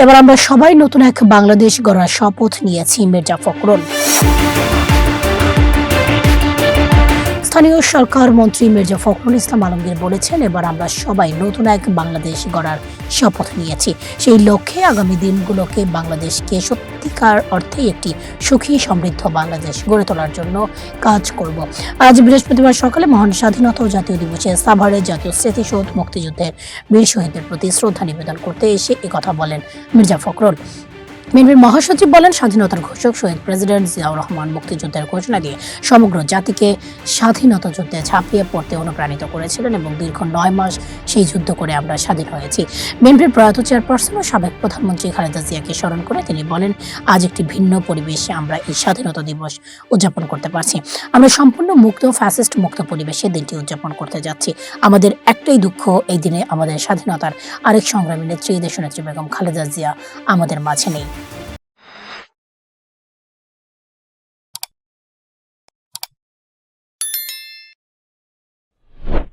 এবার আমরা সবাই নতুন এক বাংলাদেশ গড়ার শপথ নিয়েছি, মির্জা ফখরুল। স্থানীয় সরকার মন্ত্রী মির্জা ফখরুল ইসলাম আলমগীর বলেছেন, এবার আমরা সবাই নতুন এক বাংলাদেশ গড়ার শপথ নিয়েছি। সেই লক্ষ্যে আগামী দিনগুলোকে বাংলাদেশকে সত্যিকার অর্থে একটি সুখী সমৃদ্ধ বাংলাদেশ গড়ে তোলার জন্য কাজ করব। আজ বৃহস্পতিবার সকালে মহান স্বাধীনতা ও জাতীয় দিবসে সাভারে জাতীয় স্মৃতিসৌধ মুক্তিযুদ্ধের বীর শহীদদের প্রতি শ্রদ্ধা নিবেদন করতে এসে একথা বলেন মির্জা ফখরুল। বিএনপির মহাসচিব বলেন, স্বাধীনতার ঘোষক শহীদ প্রেসিডেন্ট জিয়াউর রহমান মুক্তিযুদ্ধের ঘোষণা দিয়ে সমগ্র জাতিকে স্বাধীনতা যুদ্ধে ঝাঁপিয়ে পড়তে অনুপ্রাণিত করেছিলেন এবং দীর্ঘ 9 মাস সেই যুদ্ধ করে আমরা স্বাধীন হয়েছি। বিএনপির প্রয়াত চেয়ারপারসন ও সাবেক প্রধানমন্ত্রী খালেদা জিয়াকে স্মরণ করে তিনি বলেন, আজ একটি ভিন্ন পরিবেশে আমরা এই স্বাধীনতা দিবস উদযাপন করতে পারছি। আমরা সম্পূর্ণ মুক্ত, ফ্যাসিস্ট মুক্ত পরিবেশে দিনটি উদযাপন করতে যাচ্ছি। আমাদের একটাই দুঃখ, এই দিনে আমাদের স্বাধীনতার আরেক সংগ্রামী নেত্রী দেশনেত্রী বেগম খালেদা জিয়া আমাদের মাঝে নেই।